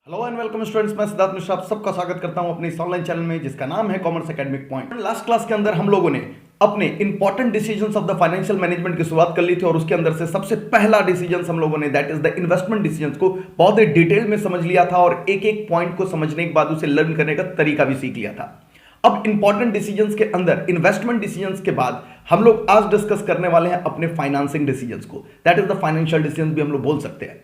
Hello and welcome students, मैं सिद्धार्थ मिश्रा आप सबका स्वागत करता हूं अपने इस ऑनलाइन चैनल में जिसका नाम है commerce academic point. Last class के अंदर हम लोगों ने अपने important decisions of the financial management की शुरुआत कर ली थी और उसके अंदर से सबसे पहला डिसीजन हम लोगों ने that is the investment decisions को बहुत ही डिटेल में समझ लिया था और एक एक पॉइंट को समझने के बाद उसे लर्न करने का तरीका भी सीख लिया था। अब इंपॉर्टेंट डिसीजंस के अंदर इन्वेस्टमेंट डिसीजंस के बाद हम लोग आज डिस्कस करने वाले हैं अपने फाइनेंसिंग डिसीजंस को, that is the financial decisions भी हम लोग बोल सकते हैं।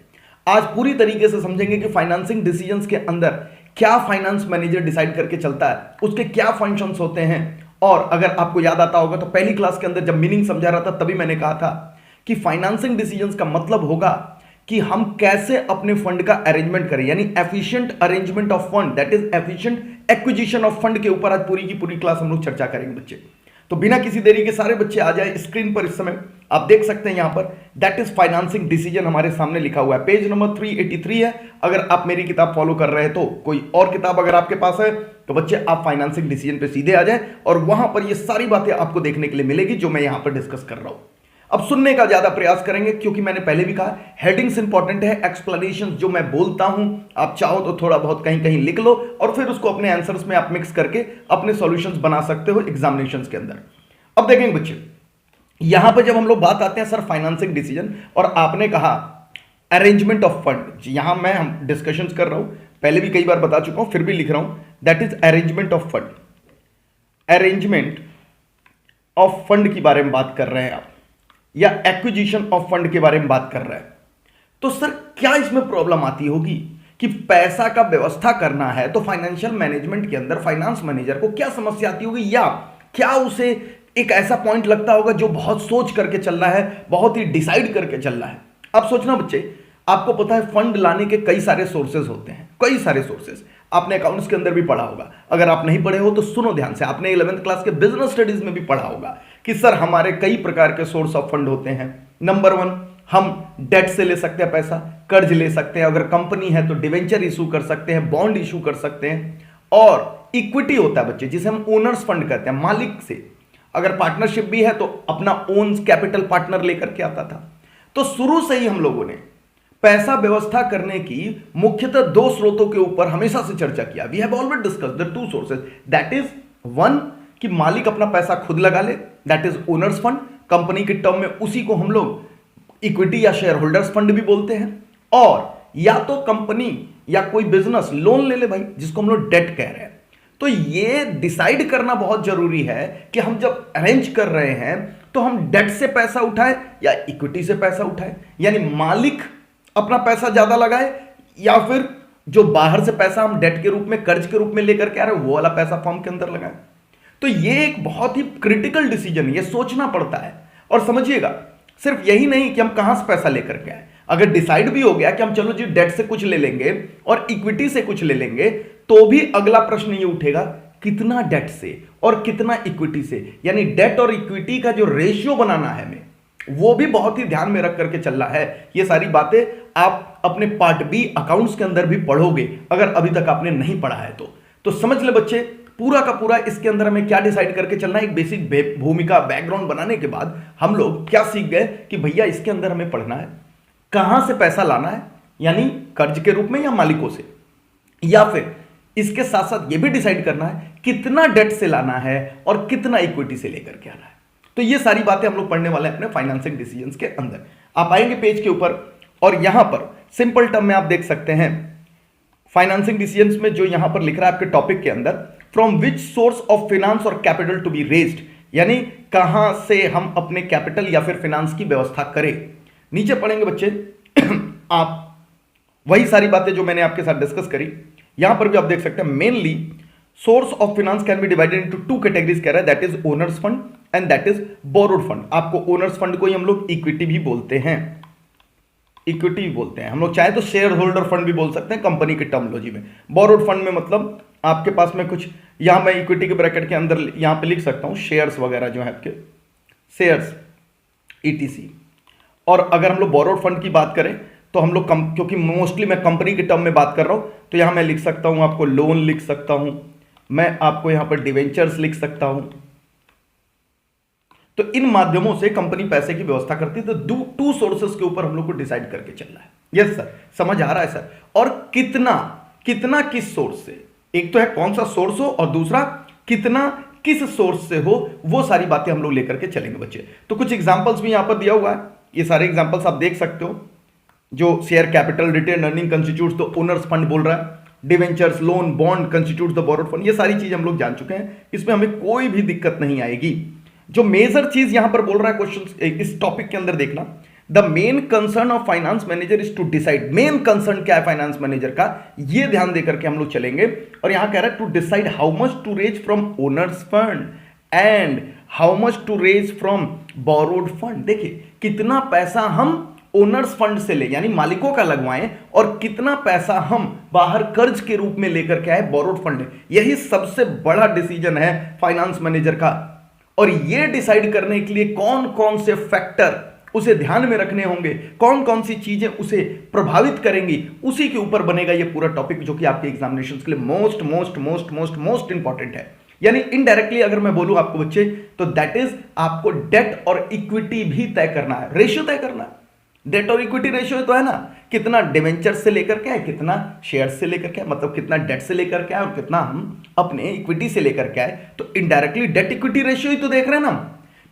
आज पूरी तरीके से समझेंगे कि फाइनेंसिंग डिसीजंस के अंदर क्या फाइनेंस मैनेजर डिसाइड करके चलता है, उसके क्या फंक्शंस होते हैं। और अगर आपको याद आता होगा तो पहली क्लास के अंदर जब मीनिंग समझा रहा था तभी मैंने कहा था कि फाइनेंसिंग डिसीजंस का मतलब होगा कि हम कैसे अपने फंड का अरेंजमेंट करें, यानी efficient arrangement of fund, that is efficient acquisition of fund के ऊपर आज पूरी की पूरी क्लास हम लोग चर्चा करेंगे बच्चे। तो बिना किसी देरी के सारे बच्चे आ जाए स्क्रीन पर। इस समय आप देख सकते हैं यहां पर दैट इज फाइनेंसिंग डिसीजन हमारे सामने लिखा हुआ है, पेज नंबर 383 है। अगर आप मेरी किताब फॉलो कर रहे हैं तो कोई और किताब अगर आपके पास है तो बच्चे आप फाइनेंसिंग डिसीजन पे सीधे आ जाए और वहां पर ये सारी बातें आपको देखने के लिए मिलेगी जो मैं यहां पर डिस्कस कर रहा हूं। अब सुनने का ज्यादा प्रयास करेंगे क्योंकि मैंने पहले भी कहा हेडिंग्स इंपॉर्टेंट है, एक्सप्लेनेशन जो मैं बोलता हूं आप चाहो तो थोड़ा बहुत कहीं कहीं लिख लो और फिर उसको अपने आंसर्स में आप मिक्स करके अपने सॉल्यूशंस बना सकते हो एग्जामिनेशंस के अंदर। अब देखेंगे बच्चे, यहां पर जब हम लोग बात आते हैं सर फाइनेंसिंग डिसीजन और आपने कहा अरेंजमेंट ऑफ फंड, यहां मैं हम डिस्कशंस कर रहा हूं, पहले भी कई बार बता चुका हूं फिर भी लिख रहा हूं, that is arrangement of fund. Arrangement of fund के बारे में बात कर रहे हैं आप या एक्विजिशन ऑफ फंड के बारे में बात कर रहे हैं तो सर क्या इसमें प्रॉब्लम आती होगी कि पैसा का व्यवस्था करना है तो फाइनेंशियल मैनेजमेंट के अंदर फाइनेंस मैनेजर को क्या समस्या आती होगी या क्या उसे एक ऐसा पॉइंट लगता होगा जो बहुत सोच करके चल रहा है, बहुत ही डिसाइड करके चल रहा है। अब सोचना बच्चे, आपको पता है फंड लाने के कई सारे सोर्सेज होते हैं, कई सारे सोर्सेज आपने अकाउंट्स के अंदर भी पढ़ा होगा। अगर आप नहीं पढ़े हो तो सुनो ध्यान से, आपने 11th क्लास के बिजनेस स्टडीज में भी पढ़ा होगा कि सर हमारे कई प्रकार के सोर्स ऑफ फंड होते हैं। नंबर 1, हम डेट से ले सकते हैं पैसा, कर्ज ले सकते हैं, अगर कंपनी है तो डिवेंचर इशू कर सकते हैं, बॉन्ड इशू कर सकते हैं। और इक्विटी होता है बच्चे जिसे हम ओनर्स फंड कहते हैं, मालिक से। अगर पार्टनरशिप भी है तो अपना ओन कैपिटल पार्टनर लेकर के आता था। तो शुरू से ही हम लोगों ने पैसा व्यवस्था करने की मुख्यतः 2 स्रोतों के ऊपर हमेशा से चर्चा किया। We have always discussed the 2 sources, that is 1 कि मालिक अपना पैसा खुद लगा ले, that is owners fund, company के टर्म में उसी को हम लोग इक्विटी या शेयर होल्डर्स फंड भी बोलते हैं। और या तो कंपनी या कोई बिजनेस लोन ले ले भाई, जिसको हम लोग डेट कह रहे हैं। तो ये डिसाइड करना बहुत जरूरी है कि हम जब अरेंज कर रहे हैं तो हम डेट से पैसा उठाए या इक्विटी से पैसा उठाए, यानी मालिक अपना पैसा ज्यादा लगाए या फिर जो बाहर से पैसा हम डेट के रूप में कर्ज के रूप में लेकर के आ रहे हैं वो वाला पैसा फर्म के अंदर लगाए। तो ये एक बहुत ही क्रिटिकल डिसीजन, ये सोचना पड़ता है। और समझिएगा सिर्फ यही नहीं कि हम कहां से पैसा लेकर के आए, अगर डिसाइड भी हो गया कि हम चलो जी डेट से कुछ ले लेंगे और इक्विटी से कुछ ले लेंगे तो भी अगला प्रश्न ये उठेगा कितना डेट से और कितना इक्विटी से, यानी डेट और इक्विटी का जो रेशियो बनाना है हमें वो भी बहुत ही ध्यान में रख करके चल रहा है। ये सारी बातें आप अपने पार्ट बी अकाउंट्स के अंदर भी पढ़ोगे अगर अभी तक आपने नहीं पढ़ा है तो समझ ले बच्चे पूरा का पूरा इसके अंदर हमें क्या डिसाइड करके चलना है। एक बेसिक भूमिका बैकग्राउंड बनाने के बाद हम लोग क्या सीख गए कि भैया इसके अंदर हमें पढ़ना है कहां से पैसा लाना है, यानी कर्ज के रूप में या मालिकों से, या फिर इसके साथ साथ यह भी डिसाइड करना है कितना डेट से लाना है और कितना इक्विटी से लेकर के आना है। तो ये सारी बातें हम लोग पढ़ने वाले हैं अपने फाइनेंसिंग डिसीजंस के अंदर। आप आएंगे पेज के ऊपर और यहां पर सिंपल टर्म में आप देख सकते हैं फाइनेंसिंग डिसीजंस में जो यहां पर लिख रहा है आपके टॉपिक के अंदर, from which source of finance और कैपिटल टू बी रेज्ड, यानी कहां से हम अपने कैपिटल या फिर फाइनेंस की व्यवस्था करें। नीचे पढ़ेंगे बच्चे आप वही सारी बातें जो मैंने आपके साथ डिस्कस करी। यहां पर भी आप देख सकते हैं mainly source of finance can be divided into 2 categories कह रहा है, that is owners fund and that is borrowed fund. आपको ओनर्स फंड को ही हम लोग इक्विटी भी बोलते हैं, इक्विटी भी बोलते हैं हम लोग, चाहे तो शेयर होल्डर फंड भी बोल सकते हैं कंपनी की टर्मिनोलॉजी में। बोरोड फंड में मतलब आपके पास में कुछ, यहां मैं इक्विटी के ब्रैकेट के अंदर यहां पे लिख सकता हूं शेयर्स वगैरह जो है आपके शेयर्स ईटीसी। और अगर हम लोग बोरोड फंड की बात करें तो हम लोग क्योंकि मोस्टली मैं कंपनी के टर्म में बात कर रहा हूं तो यहां मैं लिख सकता हूं आपको लोन लिख सकता हूं, मैं आपको यहां पर डिवेंचर्स लिख सकता हूं। तो इन माध्यमों से कंपनी पैसे की व्यवस्था करती है। तो 2 सोर्सेस के ऊपर हम लोग को डिसाइड करके चलना है। यस सर, समझ आ रहा है सर। और कितना कितना किस सोर्स से, एक तो है कौन सा सोर्स हो और दूसरा कितना किस सोर्स से हो, वो सारी बातें हम लोग लेकर के चलेंगे बच्चे। तो कुछ एग्जांपल्स भी यहां पर दिया हुआ है, ये सारे एग्जांपल्स आप देख सकते हो। जो share capital, retain earning constitutes the owners fund बोल रहा है, debentures, loan, bond constitutes the borrowed fund, ये सारी चीज हम लोग जान चुके हैं, इसमें हमें कोई भी दिक्कत नहीं आएगी। जो मेजर चीज यहां पर बोल रहा है क्वेश्चन इस टॉपिक के अंदर देखना, the main concern of finance manager is to decide, main concern क्या है फाइनेंस मैनेजर का, ये ध्यान देकर के हम लोग चलेंगे। और यहां कह रहा है to decide how much to raise from owners fund and how much to raise from borrowed fund. देखिए कितना पैसा हम ओनर्स फंड से ले यानी मालिकों का लगवाएं और कितना पैसा हम बाहर कर्ज के रूप में लेकर के आए बोरोड फंड। यही सबसे बड़ा डिसीजन है फाइनेंस मैनेजर का। और यह डिसाइड करने के लिए कौन कौन से फैक्टर उसे ध्यान में रखने होंगे, कौन कौन सी चीजें उसे प्रभावित करेंगी, उसी के ऊपर बनेगा यह पूरा टॉपिक, जो कि आपके एग्जामिनेशन के लिए most most most most most important है। यानी इनडायरेक्टली अगर मैं बोलूं आपको बच्चे, तो दैट इज आपको डेट और इक्विटी भी तय करना है, रेशियो तय करना है। डेट और इक्विटी रेशियो तो है ना, कितना डिवेंचर से लेकर के आए, कितना शेयर से लेकर के आए, मतलब कितना डेट से लेकर के आए और कितना हम अपने इक्विटी से लेकर के आए। तो इनडायरेक्टली डेट इक्विटी रेशियो ही तो देख रहे हैं ना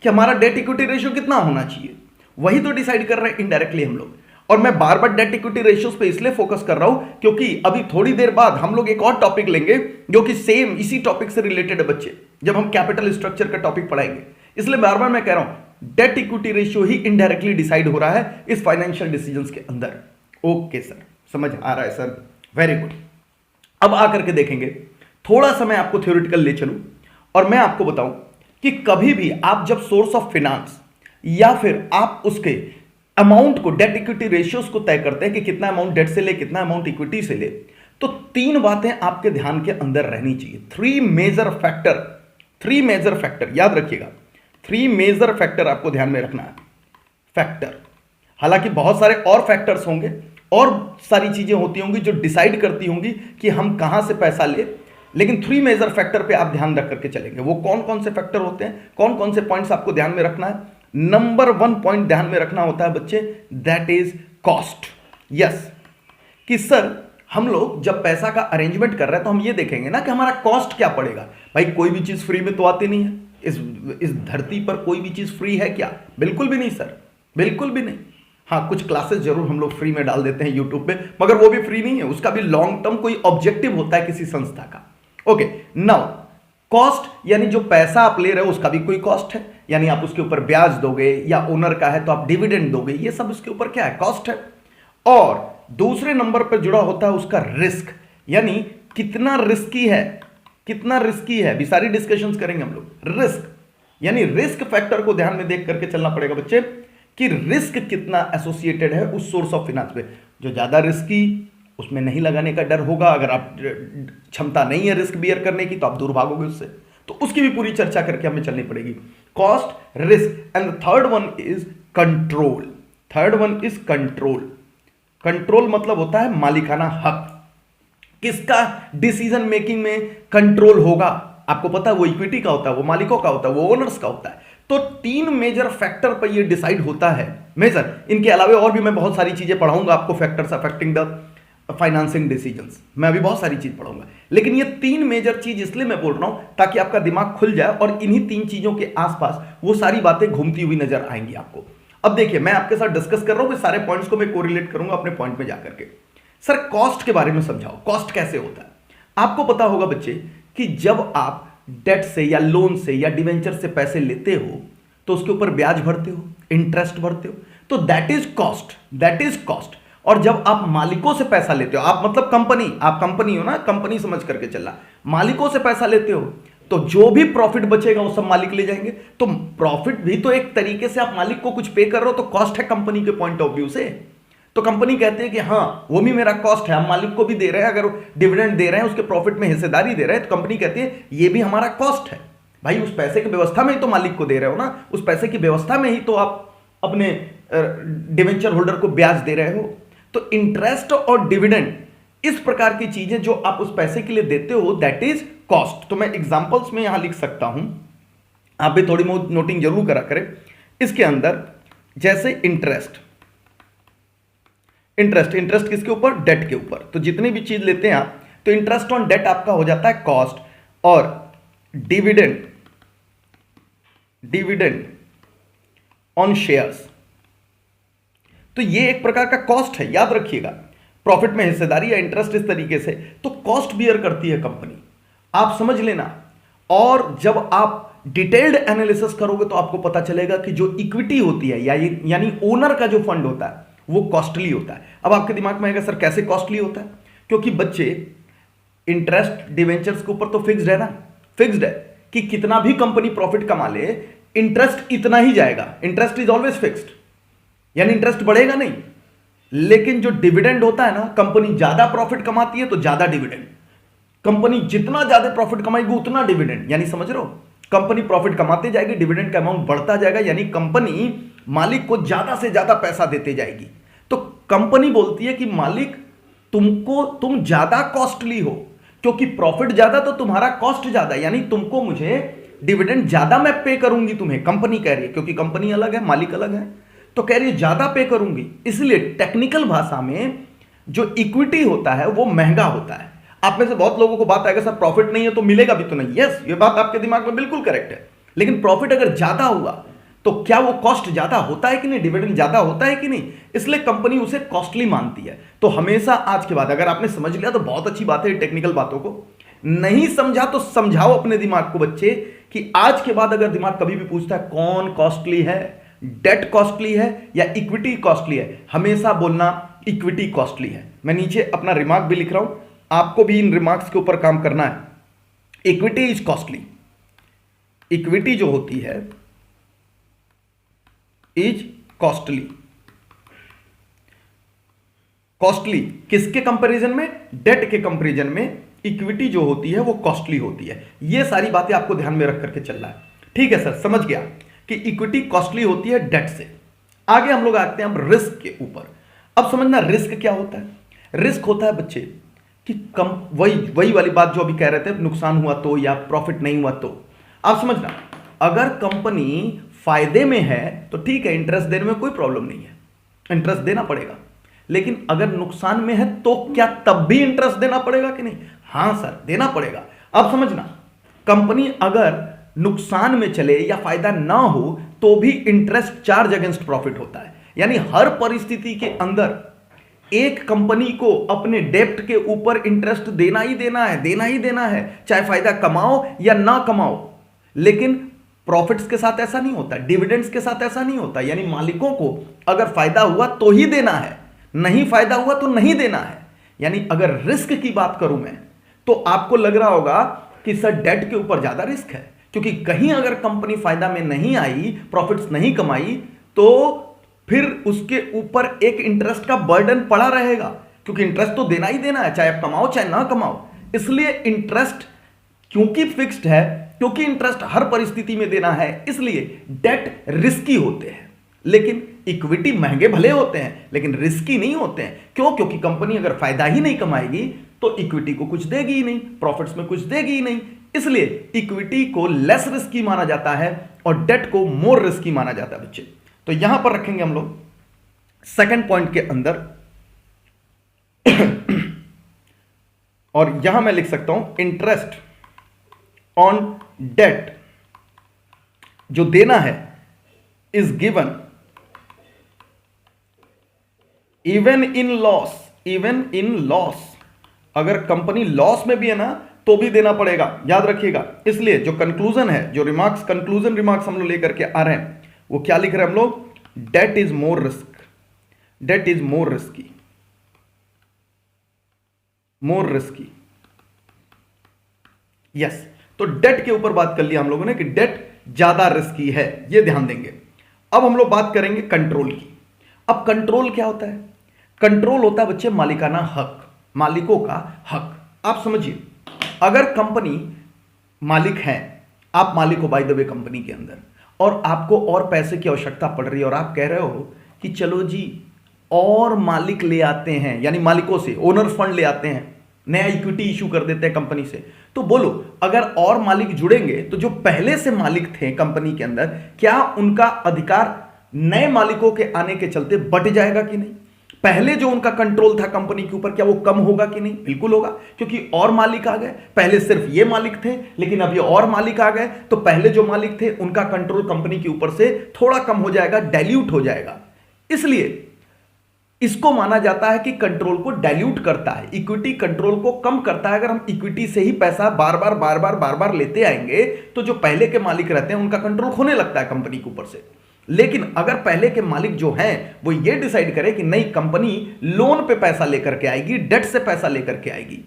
कि हमारा डेट इक्विटी रेशियो कितना होना चाहिए, वही तो डिसाइड कर रहे हैं इनडायरेक्टली हम लोग। और मैं बार बार डेट इक्विटी रेशियोज पे इसलिए फोकस कर रहा हूं क्योंकि अभी थोड़ी देर बाद हम लोग एक और टॉपिक लेंगे जो कि सेम इसी टॉपिक से रिलेटेड है बच्चे, जब हम कैपिटल स्ट्रक्चर का टॉपिक पढ़ाएंगे। इसलिए बार बार मैं कह रहा हूं डेट इक्विटी रेशियो ही इनडायरेक्टली डिसाइड हो रहा है इस फाइनेंशियल डिसीजंस के अंदर। ओके सर, समझ आ रहा है सर, वेरी गुड। अब आकर के देखेंगे, थोड़ा सा मैं आपको थ्योरेटिकल ले चलूं और मैं आपको बताऊं कि कभी भी आप जब सोर्स ऑफ फाइनेंस या फिर आप उसके अमाउंट को, डेट इक्विटी रेशियोज को तय करते हैं कि कितना अमाउंट डेट से ले, कितना अमाउंट इक्विटी से ले, तो तीन बातें आपके ध्यान के अंदर रहनी चाहिए। थ्री मेजर फैक्टर याद रखिएगा, थ्री मेजर फैक्टर आपको ध्यान में रखना है। फैक्टर, हालांकि बहुत सारे और फैक्टर्स होंगे और सारी चीजें होती होंगी जो डिसाइड करती होंगी कि हम कहां से पैसा ले, लेकिन थ्री मेजर फैक्टर पे आप ध्यान रख करके चलेंगे। वो कौन कौन से फैक्टर होते हैं, कौन कौन से पॉइंट्स आपको ध्यान में रखना है? नंबर 1 पॉइंट ध्यान में रखना होता है बच्चे, दैट इज कॉस्ट। यस, कि सर हम लोग जब पैसा का अरेंजमेंट कर रहे हैं तो हम ये देखेंगे ना कि हमारा कॉस्ट क्या पड़ेगा। भाई कोई भी चीज फ्री में तो आती नहीं है, इस धरती पर कोई भी चीज फ्री है क्या? बिल्कुल भी नहीं सर, बिल्कुल भी नहीं। हाँ, कुछ क्लासेस जरूर हम लोग फ्री में डाल देते हैं यूट्यूब पे, मगर वो भी फ्री नहीं है, उसका भी लॉन्ग टर्म कोई ऑब्जेक्टिव होता है किसी संस्था का। ओके, नाउ कॉस्ट यानी जो पैसा आप ले रहे हो उसका भी कोई कॉस्ट है, यानी आप उसके ऊपर ब्याज दोगे, या ओनर का है तो आप डिविडेंड दोगे, ये सब उसके ऊपर क्या है? कॉस्ट है। और दूसरे नंबर पर जुड़ा होता है उसका रिस्क, यानी कितना रिस्की है, कितना रिस्की है, भी सारी डिस्कशंस करेंगे हम लोग। रिस्क यानी रिस्क फैक्टर को ध्यान में देख करके चलना पड़ेगा बच्चे कि रिस्क कितना एसोसिएटेड है उस सोर्स ऑफ फाइनेंस पे। जो ज्यादा रिस्की, उसमें नहीं लगाने का डर होगा, अगर आप क्षमता नहीं है रिस्क बियर करने की तो आप दूर भागोगे उससे, तो उसकी भी पूरी चर्चा करके हमें चलनी पड़ेगी। Cost, risk and third one is control. Third one is control. Control मतलब होता है मालिकाना हक, किसका डिसीजन मेकिंग में कंट्रोल होगा। आपको पता है वो इक्विटी का होता है, वो मालिकों का होता है, वो ओनर्स का होता है। तो तीन मेजर फैक्टर पर ये डिसाइड होता है। मेजर, इनके अलावा और भी मैं बहुत सारी चीजें पढ़ाऊंगा आपको, factors affecting the financing decisions, मैं अभी बहुत सारी चीज पढ़ाऊंगा, लेकिन ये तीन मेजर चीज इसलिए मैं बोल रहा हूं ताकि आपका दिमाग खुल जाए और इन्हीं तीन चीजों के आसपास वो सारी बातें घूमती हुई नजर आएंगी आपको। अब देखिए, मैं आपके साथ डिस्कस कर रहा हूं, सारे पॉइंट्स को मैं कोरिलेट करूंगा अपने पॉइंट में जाकर के। सर कॉस्ट के बारे में समझाओ, कॉस्ट कैसे होता है? आपको पता होगा बच्चे कि जब आप डेट से या लोन से या डिवेंचर से पैसे लेते हो तो उसके ऊपर ब्याज भरते हो, इंटरेस्ट भरते हो, तो that is cost, that is cost. और जब आप मालिकों से पैसा लेते हो, आप मतलब कंपनी, आप कंपनी हो ना, कंपनी समझ करके चलना, मालिकों से पैसा लेते हो तो जो भी प्रॉफिट बचेगा वो सब मालिक ले जाएंगे। तो प्रॉफिट भी तो एक तरीके से आप मालिक को कुछ पे कर रहे हो, तो कॉस्ट है कंपनी के पॉइंट ऑफ व्यू से। तो कंपनी कहते हैं कि हाँ वो भी मेरा कॉस्ट है, हम मालिक को भी दे रहे हैं, अगर डिविडेंड दे रहे हैं, उसके प्रॉफिट में हिस्सेदारी दे रहे हैं, तो कंपनी कहती है ये भी हमारा कॉस्ट है। भाई उस पैसे की व्यवस्था में ही तो मालिक को दे रहे हो ना, उस पैसे की व्यवस्था में ही तो आप अपने डिवेंचर होल्डर को ब्याज दे रहे हो। तो इंटरेस्ट और डिविडेंड, इस प्रकार की चीजें जो आप उस पैसे के लिए देते हो, दैट इज कॉस्ट। तो मैं एग्जांपल्स में यहां लिख सकता हूं, आप भी थोड़ी बहुत नोटिंग जरूर करा करें इसके अंदर। जैसे इंटरेस्ट, इंटरेस्ट किसके ऊपर? डेट के ऊपर। तो जितनी भी चीज लेते हैं आप, तो इंटरेस्ट ऑन डेट आपका हो जाता है कॉस्ट, और डिविडेंड ऑन शेयर्स, तो ये एक प्रकार का कॉस्ट है, याद रखिएगा। प्रॉफिट में हिस्सेदारी या इंटरेस्ट इस तरीके से, तो कॉस्ट बियर करती है कंपनी, आप समझ लेना। और जब आप डिटेल्ड एनालिसिस करोगे तो आपको पता चलेगा कि जो इक्विटी होती है यानी ओनर का जो फंड होता है वो कॉस्टली होता है। अब आपके दिमाग में आएगा सर कैसे कॉस्टली होता है, क्योंकि बच्चे इंटरेस्ट डिवेंचर्स के ऊपर तो फिक्स्ड है ना, फिक्स्ड है कि कितना भी कंपनी प्रॉफिट कमा ले इंटरेस्ट इतना ही जाएगा, इंटरेस्ट इज ऑलवेज फिक्स्ड, यानी इंटरेस्ट बढ़ेगा नहीं। लेकिन जो डिविडेंड होता है ना, कंपनी ज्यादा प्रॉफिट कमाती है तो ज्यादा डिविडेंड, कंपनी जितना ज्यादा प्रॉफिट कमाएगी उतना डिविडेंड, यानी समझ रहे हो, कंपनी प्रॉफिट कमाते जाएगी, डिविडेंड का अमाउंट बढ़ता जाएगा, यानी कंपनी मालिक को ज्यादा से ज्यादा पैसा देते जाएगी। तो कंपनी बोलती है कि मालिक तुम ज्यादा कॉस्टली हो, क्योंकि प्रॉफिट ज्यादा तो तुम्हारा कॉस्ट ज्यादा, यानी तुमको मुझे डिविडेंड ज्यादा मैं पे करूंगी तुम्हें, कंपनी कह रही है, क्योंकि कंपनी अलग है मालिक अलग है, तो कह रही है ज्यादा पे करूंगी। इसलिए टेक्निकल भाषा में जो इक्विटी होता है वो महंगा होता है। आप में से बहुत लोगों को बात आएगा सर प्रॉफिट नहीं है तो मिलेगा भी तो नहीं, यस ये बात आपके दिमाग में बिल्कुल करेक्ट है, लेकिन प्रॉफिट अगर ज्यादा हुआ तो क्या वो कॉस्ट ज्यादा होता है कि नहीं, डिविडेंड ज्यादा होता है कि नहीं, इसलिए कंपनी उसे कॉस्टली मानती है। तो हमेशा आज के बाद अगर आपने समझ लिया तो बहुत अच्छी बात है, टेक्निकल बातों को नहीं समझा तो समझाओ अपने दिमाग को बच्चे, कि आज के बाद अगर दिमाग कभी भी पूछता है कौन कॉस्टली है, डेट कॉस्टली है या इक्विटी कॉस्टली है, हमेशा बोलना इक्विटी कॉस्टली है। मैं नीचे अपना रिमार्क भी लिख रहा हूं, आपको भी इन रिमार्क्स के ऊपर काम करना है। इक्विटी इज कॉस्टली, इक्विटी जो होती है इज कॉस्टली। कॉस्टली किसके कंपैरिजन में, डेट के कंपैरिजन में इक्विटी जो होती है वो कॉस्टली होती है। ये सारी बातें आपको ध्यान में रख करके चलना है, ठीक है सर, समझ गया कि इक्विटी कॉस्टली होती है डेट से। आगे हम लोग आते हैं हम रिस्क के ऊपर। अब समझना रिस्क क्या होता है। रिस्क होता है बच्चे कि कम वही वाली बात जो अभी कह रहे थे, नुकसान हुआ तो या प्रॉफिट नहीं हुआ तो। आप समझना, अगर कंपनी फायदे में है तो ठीक है, इंटरेस्ट देने में कोई प्रॉब्लम नहीं है, इंटरेस्ट देना पड़ेगा। लेकिन अगर नुकसान में है तो क्या तब भी इंटरेस्ट देना पड़ेगा कि नहीं? हां सर देना पड़ेगा। अब समझना, कंपनी अगर नुकसान में चले या फायदा ना हो तो भी इंटरेस्ट चार्ज अगेंस्ट प्रॉफिट होता है। यानी हर परिस्थिति के अंदर एक कंपनी को अपने डेप्ट के ऊपर इंटरेस्ट देना ही देना है, देना ही देना है, चाहे फायदा कमाओ या ना कमाओ। लेकिन प्रॉफिट्स के साथ ऐसा नहीं होता, डिविडेंड्स के साथ ऐसा नहीं होता। यानी मालिकों को अगर फायदा हुआ तो ही देना है, नहीं फायदा हुआ तो नहीं देना है। यानी अगर रिस्क की बात करूं मैं, तो आपको लग रहा होगा कि सर डेट के ऊपर ज्यादा रिस्क है, क्योंकि कहीं अगर कंपनी फायदा में नहीं आई, प्रॉफिट्स नहीं कमाई, तो फिर उसके ऊपर एक इंटरेस्ट का बर्डन पड़ा रहेगा, क्योंकि इंटरेस्ट तो देना ही देना है, चाहे आप कमाओ चाहे ना कमाओ। इसलिए इंटरेस्ट क्योंकि फिक्स्ड है, क्योंकि इंटरेस्ट हर परिस्थिति में देना है, इसलिए डेट रिस्की होते हैं। लेकिन इक्विटी महंगे भले होते हैं लेकिन रिस्की नहीं होते हैं। क्यों? क्योंकि कंपनी अगर फायदा ही नहीं कमाएगी तो इक्विटी को कुछ देगी ही नहीं, प्रॉफिट्स में कुछ देगी ही नहीं। इसलिए इक्विटी को लेस रिस्की माना जाता है और डेट को मोर रिस्की माना जाता है बच्चे। तो यहां पर रखेंगे हम लोग सेकंड पॉइंट के अंदर और यहां मैं लिख सकता हूं इंटरेस्ट ऑन डेट जो देना है is given even in loss, even in loss. अगर कंपनी लॉस में भी है ना तो भी देना पड़ेगा, याद रखिएगा। इसलिए जो कंक्लूजन है, जो रिमार्क्स, कंक्लूजन रिमार्क्स हम लोग लेकर के आ रहे हैं, वो क्या लिख रहे हैं हम लोग? Debt is more risk, debt is more risky, more risky. Yes, तो डेट के ऊपर बात कर लिया हम लोगों ने कि डेट ज्यादा रिस्की है, ये ध्यान देंगे। अब हम लोग बात करेंगे कंट्रोल की। अब कंट्रोल क्या होता है? कंट्रोल होता है बच्चे मालिकाना हक, मालिकों का हक। आप समझिए, अगर कंपनी मालिक है, आप मालिक हो बाय द वे कंपनी के अंदर, और आपको और पैसे की आवश्यकता पड़ रही है और आप कह रहे हो कि चलो जी और मालिक ले आते हैं, यानी मालिकों से ओनर फंड ले आते हैं, नया इक्विटी इशू कर देते हैं कंपनी से। तो बोलो, अगर और मालिक जुड़ेंगे तो जो पहले से मालिक थे कंपनी के अंदर, क्या उनका अधिकार नए मालिकों के आने के चलते बट जाएगा कि नहीं? पहले जो उनका कंट्रोल था कंपनी के ऊपर, क्या वो कम होगा कि नहीं? बिल्कुल होगा, क्योंकि और मालिक आ गए। पहले सिर्फ ये मालिक थे, लेकिन अभी और मालिक आ गए, तो पहले जो मालिक थे उनका कंट्रोल कंपनी के ऊपर से थोड़ा कम हो जाएगा, डाइल्यूट हो जाएगा। इसलिए इसको माना जाता है कि कंट्रोल को डाइल्यूट करता है, इक्विटी कंट्रोल को कम करता है। अगर हम इक्विटी से ही पैसा बार बार लेते आएंगे, तो जो पहले के मालिक रहते हैं उनका कंट्रोल खोने लगता है कंपनी के ऊपर से। लेकिन अगर पहले के मालिक जो हैं वो ये डिसाइड करे कि नहीं, कंपनी लोन पे पैसा लेकर के आएगी, डेट से पैसा लेकर के आएगी,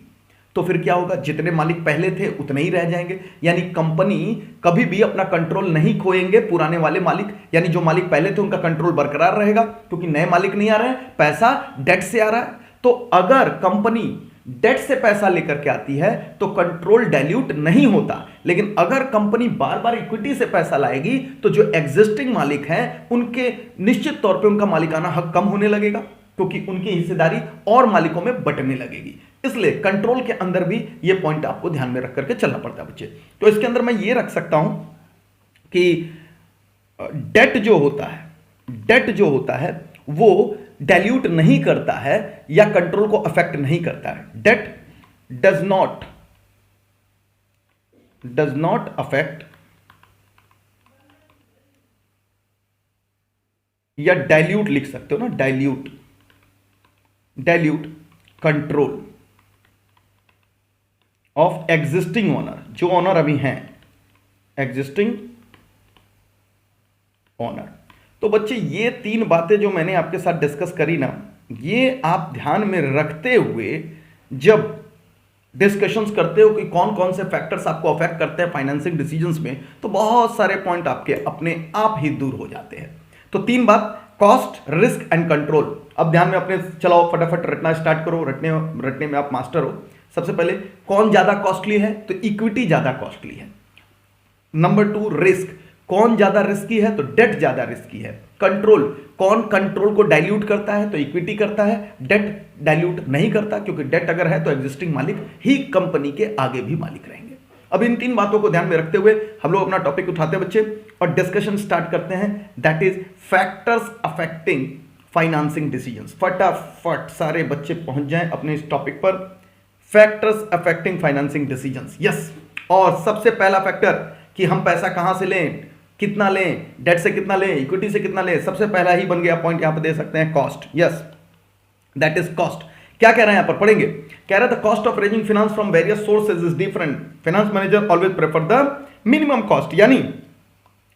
तो फिर क्या होगा? जितने मालिक पहले थे उतने ही रह जाएंगे। यानी कंपनी कभी भी अपना कंट्रोल नहीं खोएंगे। पुराने वाले मालिक, यानी जो मालिक पहले थे उनका कंट्रोल बरकरार रहेगा, क्योंकि नए मालिक नहीं आ रहे हैं, पैसा डेट से आ रहा है। तो अगर कंपनी डेट से पैसा लेकर के आती है तो कंट्रोल डाइल्यूट नहीं होता। लेकिन अगर कंपनी बार बार इक्विटी से पैसा लाएगी, तो जो एग्जिस्टिंग मालिक हैं उनके निश्चित तौर पे उनका मालिकाना हक कम होने लगेगा, क्योंकि उनकी हिस्सेदारी और मालिकों में बंटने लगेगी। इसलिए कंट्रोल के अंदर भी ये पॉइंट आपको ध्यान में रख करके चलना पड़ता है बच्चे। तो इसके अंदर मैं ये रख सकता हूं कि डेट जो होता है वो डाइल्यूट नहीं करता है या कंट्रोल को अफेक्ट नहीं करता है। डेट डज नॉट अफेक्ट या डाइल्यूट लिख सकते हो ना, dilute control of existing owner, जो ओनर अभी हैं, एग्जिस्टिंग ओनर। तो बच्चे ये तीन बातें जो मैंने आपके साथ डिस्कस करी ना, ये आप ध्यान में रखते हुए जब डिस्कशंस करते हो कि कौन कौन से फैक्टर्स आपको अफेक्ट करते हैं फाइनेंसिंग डिसीजंस में, तो बहुत सारे पॉइंट आपके अपने आप ही दूर हो जाते हैं। तो तीन बात, कॉस्ट, रिस्क एंड कंट्रोल। अब ध्यान में अपने चलाओ, फटाफट रटना स्टार्ट करो, रटने में आप मास्टर हो। सबसे पहले कौन ज्यादा कॉस्टली है? तो इक्विटी ज्यादा कॉस्टली है। नंबर 2 रिस्क, कौन ज्यादा रिस्की है? तो डेट ज्यादा रिस्की है। कंट्रोल, कौन कंट्रोल को डाइल्यूट करता है? तो इक्विटी करता है, डेट डाइल्यूट नहीं करता, क्योंकि डेट अगर है तो एग्जिस्टिंग मालिक ही कंपनी के आगे भी मालिक रहेंगे। अब इन तीन बातों को ध्यान में रखते हुए हम लोग अपना टॉपिक उठाते हैं बच्चे और डिस्कशन स्टार्ट करते हैं, that is factors affecting financing decisions. फटाफट सारे बच्चे पहुंच जाएं अपने इस टॉपिक पर, factors affecting financing decisions. Yes, और सबसे पहला फैक्टर कि हम पैसा कहां से लें, कितना लें, डेट से कितना लें, इक्विटी से कितना लें, सबसे पहला ही बन गया पॉइंट, यहां पे दे सकते हैं cost. Yes, that is cost. क्या कह रहे हैं यहां पर, पढ़ेंगे। कह रहा है the cost of raising finance from various sources is different, finance manager always prefer the minimum cost. यानी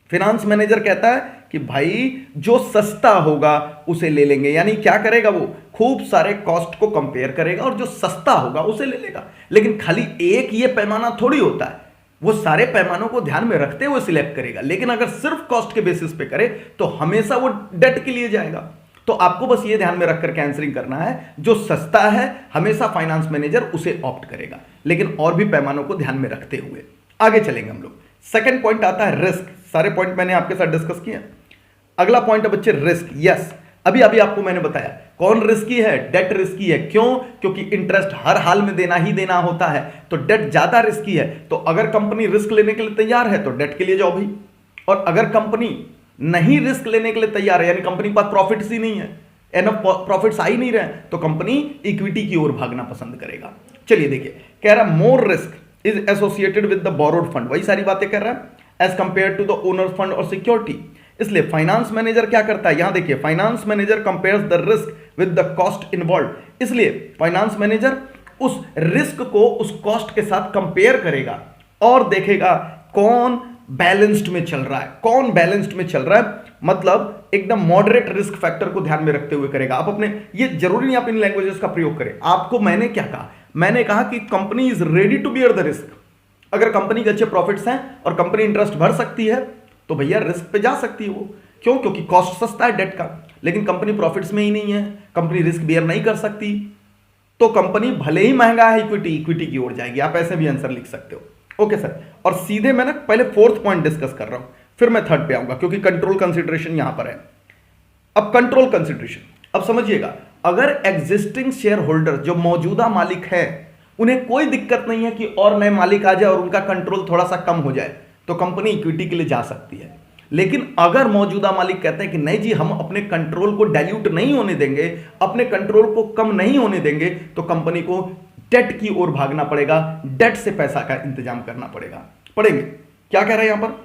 फाइनेंस मैनेजर कहता है कि भाई जो सस्ता होगा उसे ले लेंगे। यानी क्या करेगा, वो खूब सारे कॉस्ट को कंपेयर करेगा और जो सस्ता होगा उसे ले लेगा। लेकिन खाली एक ये पैमाना थोड़ी होता है, वो सारे पैमानों को ध्यान में रखते हुए सिलेक्ट करेगा। लेकिन अगर सिर्फ कॉस्ट के बेसिस पे करे तो हमेशा वो डेट के लिए जाएगा। तो आपको बस ये ध्यान में रख करके आंसरिंग करना है, जो सस्ता है हमेशा फाइनेंस मैनेजर उसे ऑप्ट करेगा, लेकिन और भी पैमानों को ध्यान में रखते हुए आगे चलेंगे हम लोग। सेकंड पॉइंट आता है रिस्क। सारे पॉइंट मैंने आपके साथ डिस्कस किए। अगला पॉइंट है बच्चे रिस्क। यस, अभी आपको मैंने बताया कौन रिस्की है, डेट रिस्की है। क्यों? क्योंकि इंटरेस्ट हर हाल में देना ही देना होता है, तो डेट ज्यादा रिस्की है। तो अगर कंपनी रिस्क लेने के लिए तैयार है तो डेट के लिए जाओ भाई, और अगर कंपनी नहीं रिस्क लेने के लिए तैयार है, यानी कंपनी के पास प्रॉफिट्स ही नहीं है, एनफ प्रॉफिट्स आ ही नहीं रहे, तो कंपनी इक्विटी की ओर भागना पसंद करेगा। चलिए देखिए, कह रहा है more risk is associated with the borrowed fund, वही सारी बातें कर रहा है, as compare to the owner fund और सिक्योरिटी। इसलिए फाइनेंस मैनेजर क्या करता है, यहां देखिए, finance manager compares the risk with the cost involve. इसलिए फाइनेंस मैनेजर उस रिस्क को उस कॉस्ट के साथ कंपेयर करेगा और देखेगा कौन बैलेंस्ड में चल रहा है, कौन बैलेंस्ड में चल रहा है, मतलब एकदम मॉडरेट रिस्क फैक्टर को ध्यान में रखते हुए करेगा। आप अपने, ये जरूरी नहीं आप इन लैंग्वेजेस का प्रयोग करें। आपको मैंने क्या कहा, मैंने कहा कि company is ready to bear the risk. अगर कंपनी के अच्छे प्रॉफिट्स हैं और कंपनी इंटरेस्ट भर सकती है तो भैया रिस्क पे जा सकती है वो। क्यों? क्योंकि कॉस्ट सस्ता है डेट का। लेकिन कंपनी प्रॉफिट्स में ही नहीं है, कंपनी रिस्क बियर नहीं कर सकती, तो कंपनी भले ही महंगा है इक्विटी की ओर जाएगी। आप ऐसे भी आंसर लिख सकते हो। ओके सर, और सीधे मैं ना पहले फोर्थ पॉइंट डिस्कस कर रहा हूं, फिर मैं थर्ड पे आऊंगा, क्योंकि कंट्रोल कंसिडरेशन यहां पर है। अब कंट्रोल कंसिडरेशन, अब समझिएगा, अगर एग्जिस्टिंग शेयर होल्डर जो मौजूदा मालिक है उन्हें कोई दिक्कत नहीं है कि और नए मालिक आ जाए और उनका कंट्रोल थोड़ा सा कम हो जाए, तो कंपनी इक्विटी के लिए जा सकती है। लेकिन अगर मौजूदा मालिक कहते हैं कि नहीं जी, हम अपने कंट्रोल को डाइल्यूट नहीं होने देंगे, अपने कंट्रोल को कम नहीं होने देंगे, तो कंपनी को डेट की ओर भागना पड़ेगा, डेट से पैसा का इंतजाम करना पड़ेंगे। क्या कह रहे हैं यहां पर?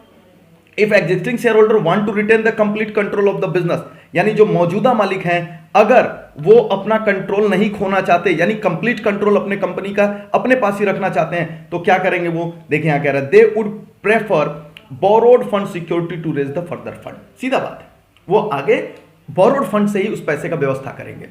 If existing share holder want to retain the complete control of the business, यानी जो मौजूदा मालिक हैं अगर वो अपना कंट्रोल नहीं खोना चाहते, यानी कंप्लीट कंट्रोल अपने कंपनी का अपने पास ही रखना चाहते हैं, तो क्या करेंगे वो? देखिए यहां कह रहा है they would prefer borrowed fund security to raise the further fund. सीधा बात है, वो आगे बोरोड फंड से ही उस पैसे का व्यवस्था करेंगे।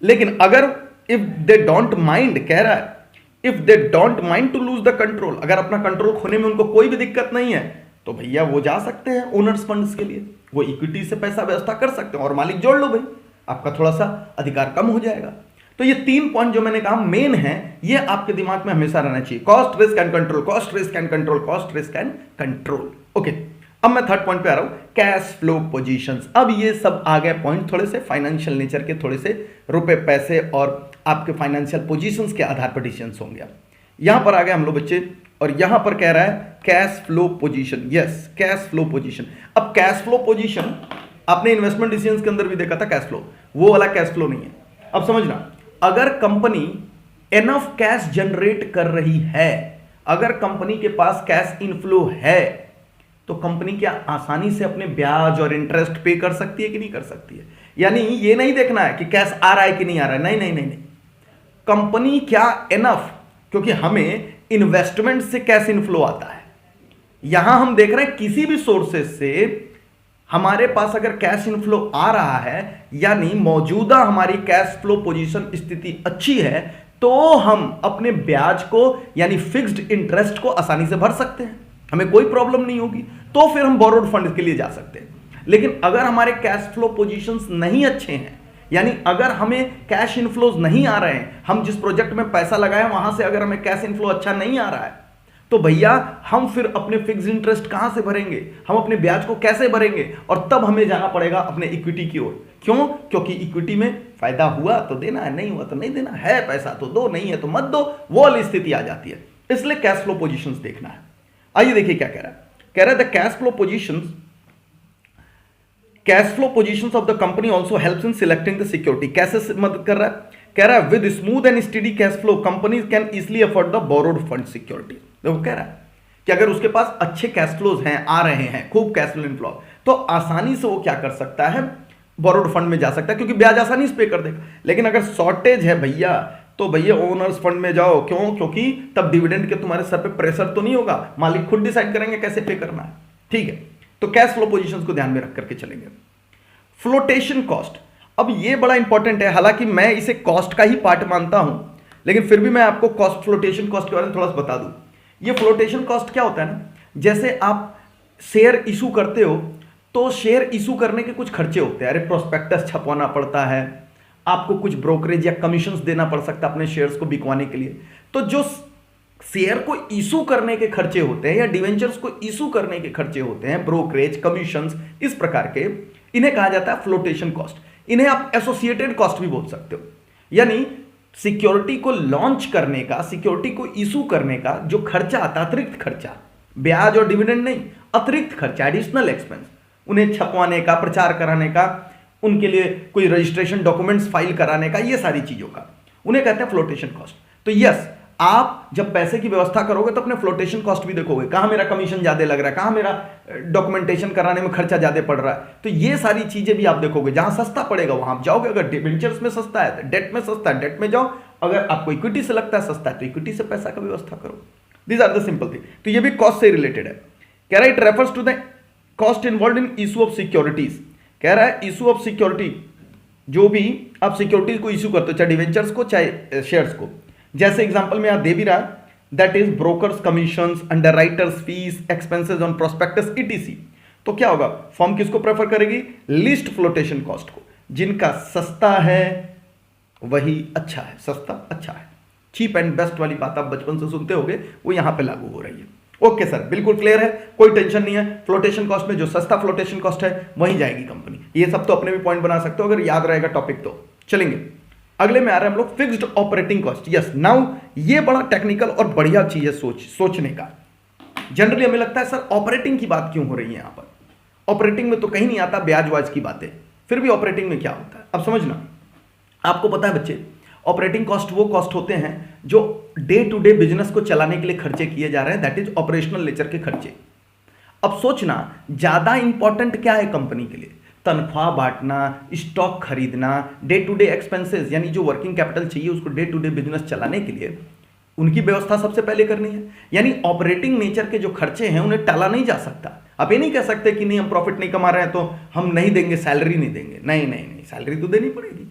लेकिन अगर इफ दे डोंट माइंड, कह रहा है if they don't mind to lose the control, अगर अपना कंट्रोल खोने में उनको कोई भी दिक्कत नहीं है, तो भैया वो जा सकते हैं ओनर्स फंड्स के लिए, वो इक्विटी से पैसा व्यवस्था कर सकते हैं और मालिक जोड़ लो भाई, आपका थोड़ा सा अधिकार कम हो जाएगा। तो ये 3 पॉइंट जो मैंने कहा मेन है, ये आपके दिमाग में हमेशा रहना चाहिए। Cost, risk and control, cost, risk and control, cost, risk and control. Okay, अब मैं थर्ड पॉइंट पे आ रहा हूं, कैश फ्लो पोजीशंस। अब ये सब आ गए पॉइंट थोड़े से फाइनेंशियल नेचर के, थोड़े से रुपए पैसे और आपके फाइनेंशियल पोजीशंस के आधार पर डिसीजंस होंगे। यहां पर आ गए हम लोग बच्चे, और यहां पर कह रहा है cash flow position. Yes, cash flow position. अब कैश फ्लो पोजीशन आपने इन्वेस्टमेंट डिसीजंस के अंदर भी देखा था, कैश फ्लो, वो वाला कैश फ्लो नहीं है। अब समझना, अगर कंपनी एनफ कैश जनरेट कर रही है, अगर कंपनी के पास कैश इनफ्लो है, तो कंपनी क्या आसानी से अपने ब्याज और इंटरेस्ट पे कर सकती है कि नहीं कर सकती है? यानी ये नहीं देखना है कि कैश आ रहा है कि नहीं आ रहा है, नहीं नहीं नहीं, नहीं। कंपनी क्या एनफ, क्योंकि हमें इन्वेस्टमेंट से कैश इनफ्लो आता है, यहां हम देख रहे हैं किसी भी सोर्सेस से हमारे पास अगर कैश इनफ्लो आ रहा है, यानी मौजूदा हमारी कैश फ्लो पोजीशन स्थिति अच्छी है, तो हम अपने ब्याज को यानी फिक्स्ड इंटरेस्ट को आसानी से भर सकते हैं, हमें कोई प्रॉब्लम नहीं होगी, तो फिर हम बोरोड फंड के लिए जा सकते हैं। लेकिन अगर हमारे कैश फ्लो पोजीशंस नहीं अच्छे हैं, यानी अगर हमें कैश इनफ्लोज नहीं आ रहे हैं, हम जिस प्रोजेक्ट में पैसा लगाए वहां से अगर हमें कैश इनफ्लो अच्छा नहीं आ रहा है, तो भैया हम फिर अपने फिक्स इंटरेस्ट कहां से भरेंगे, हम अपने ब्याज को कैसे भरेंगे? और तब हमें जाना पड़ेगा अपने इक्विटी की ओर। क्यों? क्योंकि इक्विटी में फायदा हुआ तो देना है, नहीं हुआ तो नहीं देना है, पैसा तो दो, नहीं है तो मत दो, वो वाली स्थिति आ जाती है। इसलिए कैश फ्लो पोजीशंस देखना है। आइए देखिए क्या कह रहा है, कह रहा है the cash flow positions of the company also helps in selecting the security. कैसे मदद कर रहा है? कह रहा है with smooth and study cash flow companies can easily afford the borrowed fund security. देखो कह रहा है कि अगर उसके पास अच्छे कैश फ्लोज हैं, आ रहे हैं, खूब कैश फ्लो इनफ्लो, तो आसानी से वो क्या कर सकता है, बोरोड फंड में जा सकता है, क्योंकि ब्याज आसानी से पे कर देगा। लेकिन अगर शॉर्टेज है भैया, तो भैया ओनर्स फंड में जाओ। क्यों? क्योंकि तब डिविडेंड के तुम्हारे सर पे प्रेशर तो नहीं होगा, मालिक खुद डिसाइड करेंगे कैसे पे करना है। ठीक है, तो कैश फ्लो पोजीशंस को ध्यान में रख करके चलेंगे। फ्लोटेशन कॉस्ट, अब ये बड़ा इंपॉर्टेंट है, हालांकि मैं इसे कॉस्ट का ही पार्ट मानता हूं, लेकिन फिर भी मैं आपको कॉस्ट, फ्लोटेशन कॉस्ट के बारे में थोड़ा सा बता दूं। ये फ्लोटेशन कॉस्ट क्या होता है ना, जैसे आप शेयर इशू करते हो, तो शेयर इशू करने के कुछ खर्चे होते हैं, अरे प्रोस्पेक्टस छपवाना पड़ता है, आपको कुछ ब्रोकरेज या कमीशंस देना पड़ सकता है अपने शेयर्स को बिकवाने के लिए। तो जो शेयर को इशू करने के खर्चे होते हैं या डिवेंचर्स को इशू करने के खर्चे होते हैं, ब्रोकरेज, कमीशंस, इस प्रकार के, इन्हें कहा जाता है फ्लोटेशन कॉस्ट। इन्हें आप एसोसिएटेड कॉस्ट भी बोल सकते हो। यानी सिक्योरिटी को लॉन्च करने का, सिक्योरिटी को इशू करने का जो खर्चा आता है, अतिरिक्त खर्चा, ब्याज और डिविडेंड नहीं, अतिरिक्त खर्चा, एडिशनल एक्सपेंस, उन्हें छपवाने का, प्रचार कराने का, उनके लिए कोई रजिस्ट्रेशन डॉक्यूमेंट्स फाइल कराने का, ये सारी चीजों का, उन्हें कहते हैं फ्लोटेशन कॉस्ट। तो यस, आप जब पैसे की व्यवस्था करोगे तो अपने फ्लोटेशन कॉस्ट भी देखोगे, कहां मेरा कमीशन ज्यादा लग रहा है, कहां मेरा डॉक्यूमेंटेशन कराने में खर्चा ज्यादा पड़ रहा है, तो ये सारी चीजें भी आप देखोगे। जहां सस्ता पड़ेगा वहां आप जाओगे, अगर डिबेंचर्स में सस्ता है, डेट में सस्ता है, डेट में जाओ, अगर आपको इक्विटी से लगता है सस्ता है, तो इक्विटी से पैसा का व्यवस्था करो। These are the simple thing. तो ये भी कॉस्ट से रिलेटेड है। कह रहा है it refers to the cost involve in issue of securities. कह रहा है इशू ऑफ सिक्योरिटी, जो भी आप सिक्योरिटीज को इशू करते हो, चाहे डिवेंचर्स को चाहे शेयर्स को, जैसे एग्जांपल में यहां दे भी रहा, that is brokers commissions, underwriters fees, expenses on prospectus etc. तो क्या होगा, फर्म किसको प्रेफर करेगी, लीस्ट फ्लोटेशन कॉस्ट को। जिनका सस्ता है वही अच्छा है, सस्ता अच्छा है, चीप एंड बेस्ट वाली बात आप बचपन से सुनते होगे, वो यहां पे लागू हो रही है। ओके सर, बिल्कुल क्लियर है, कोई टेंशन नहीं है। फ्लोटेशन कॉस्ट में जो सस्ता फ्लोटेशन कॉस्ट है वहीं जाएगी कंपनी। ये सब तो अपने भी पॉइंट बना सकते हो अगर याद रहेगा टॉपिक तो। चलेंगे अगले में आ रहे हैं हम लोग, fixed operating cost. Yes, now ये बड़ा टेक्निकल और बढ़िया चीज है सोचने का। जनरली हमें लगता है सर ऑपरेटिंग की बात क्यों हो रही है यहां पर, ऑपरेटिंग में तो कहीं नहीं आता ब्याज वाज की बातें, फिर भी ऑपरेटिंग में क्या होता है अब समझना। आपको पता है बच्चे, ऑपरेटिंग कॉस्ट वो कॉस्ट होते हैं जो डे टू डे बिजनेस को चलाने के लिए खर्चे किए जा रहे हैं, दैट इज ऑपरेशनल नेचर के खर्चे। अब सोचना ज्यादा इंपॉर्टेंट क्या है कंपनी के लिए, तनख्वाह बांटना, स्टॉक खरीदना, डे टू डे एक्सपेंसेस यानी जो वर्किंग कैपिटल चाहिए उसको डे टू डे बिजनेस चलाने के लिए उनकी व्यवस्था सबसे पहले करनी है। यानी ऑपरेटिंग नेचर के जो खर्चे हैं उन्हें टाला नहीं जा सकता। आप ये नहीं कह सकते कि नहीं हम प्रॉफिट नहीं कमा रहे हैं तो हम नहीं देंगे, सैलरी नहीं देंगे, नहीं नहीं नहीं, सैलरी तो देनी पड़ेगी।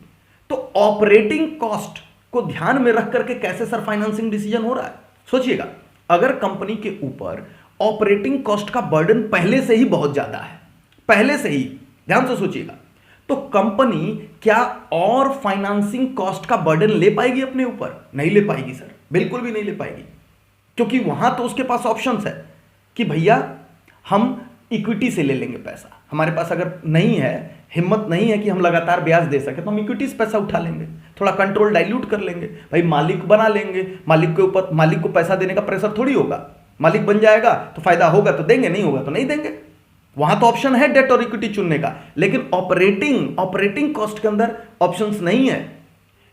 तो ऑपरेटिंग कॉस्ट को ध्यान में रख करके कैसे सर फाइनेंसिंग डिसीजन हो रहा है, सोचिएगा। अगर कंपनी के ऊपर ऑपरेटिंग कॉस्ट का बर्डन पहले से ही बहुत ज्यादा है, पहले से ही, ध्यान से सोचिएगा, तो कंपनी क्या और फाइनेंसिंग कॉस्ट का बर्डन ले पाएगी अपने ऊपर? नहीं ले पाएगी सर, बिल्कुल भी नहीं ले पाएगी। क्योंकि वहां तो उसके पास ऑप्शंस है कि भैया हम इक्विटी से ले लेंगे पैसा, हमारे पास अगर नहीं है, हिम्मत नहीं है कि हम लगातार ब्याज दे सके तो हम इक्विटी से पैसा उठा लेंगे, थोड़ा कंट्रोल डाइल्यूट कर लेंगे, भाई मालिक बना लेंगे, मालिक के ऊपर, मालिक को पैसा देने का प्रेशर थोड़ी होगा, मालिक बन जाएगा तो फायदा होगा तो देंगे, नहीं होगा तो नहीं देंगे। वहां तो ऑप्शन है डेट और इक्विटी चुनने का, लेकिन ऑपरेटिंग कॉस्ट के अंदर ऑप्शंस नहीं है।